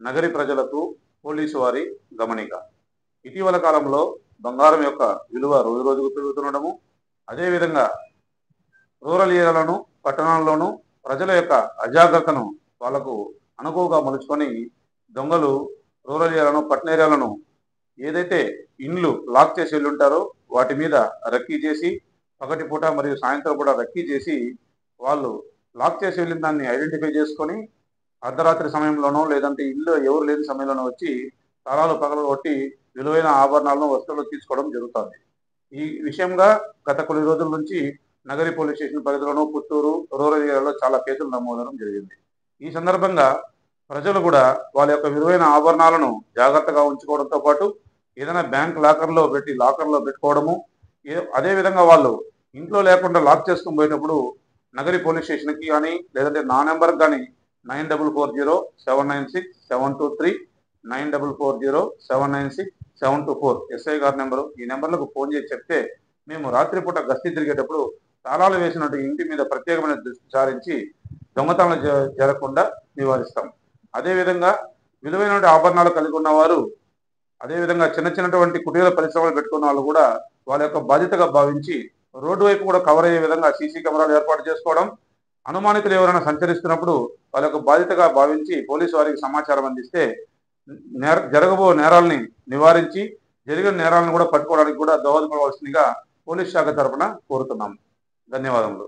నగరి ప్రజలకు పోలీసు వారి గమనిక. ఇటీవల కాలంలో బంగారం యొక్క విలువ రోజు రోజుకు పెరుగుతుండడము, అదేవిధంగా రూరల్ ఏరియాలోను పట్టణాల్లోనూ ప్రజల యొక్క అజాగ్రత్తను వాళ్ళకు అనుకువగా మలుచుకొని దొంగలు రూరల్ ఏరియాలను పట్టణ ఏరియాలను ఏదైతే ఇండ్లు లాక్ చేసి వెళ్ళుంటారో వాటి మీద రక్కీ చేసి పగటిపూట మరియు సాయంత్రం పూట రక్కీ చేసి వాళ్ళు లాక్ చేసి వెళ్ళిన దాన్ని ఐడెంటిఫై చేసుకొని అర్ధరాత్రి సమయంలోనో లేదంటే ఇల్లు ఎవరు లేని సమయంలోనో వచ్చి తాళాలు పగలగొట్టి విలువైన ఆభరణాలను వస్తువులు తీసుకోవడం జరుగుతుంది. ఈ విషయంగా గత కొన్ని రోజుల నుంచి నగరి పోలీస్ స్టేషన్ పరిధిలోనూ పుత్తూరు రూరల్ ఏరియాలో చాలా కేసులు నమోదవడం జరిగింది. ఈ సందర్భంగా ప్రజలు కూడా వాళ్ళ యొక్క విలువైన ఆభరణాలను జాగ్రత్తగా ఉంచుకోవడంతో పాటు ఏదైనా బ్యాంక్ లాకర్లో పెట్టుకోవడము, అదేవిధంగా వాళ్ళు ఇంట్లో లేకుండా లాక్ చేసుకుని పోయేటప్పుడు నగరి పోలీస్ స్టేషన్కి కానీ లేదంటే నా నెంబర్కి కానీ 9440796723 9440796724 ఎస్ఐ గారి నెంబరు. ఈ నెంబర్లకు ఫోన్ చేసి చెప్తే మేము రాత్రిపూట గస్తీ తిరిగేటప్పుడు తాళాలు వేసినట్టు ఇంటి మీద ప్రత్యేకమైన దృష్టి సారించి దొంగతనాలు జరగకుండా నివారిస్తాం. అదేవిధంగా విలువైన ఆభరణాలు కలిగి ఉన్నవారు, అదేవిధంగా చిన్నటువంటి కుటీర పరిశ్రమలు పెట్టుకున్న వాళ్ళు కూడా వాళ్ళ యొక్క బాధ్యతగా భావించి రోడ్డు వైపు కూడా కవర్ అయ్యే విధంగా సీసీ కెమెరాలు ఏర్పాటు చేసుకోవడం, అనుమానితులు ఎవరైనా సంచరిస్తున్నప్పుడు వాళ్ళ యొక్క బాధ్యతగా భావించి పోలీసు వారికి సమాచారం అందిస్తే జరగబో నేరాలని నివారించి జరిగిన నేరాలను కూడా పట్టుకోవడానికి కూడా దోహదపడవలసిందిగా పోలీస్ శాఖ తరఫున కోరుతున్నాం. ధన్యవాదములు.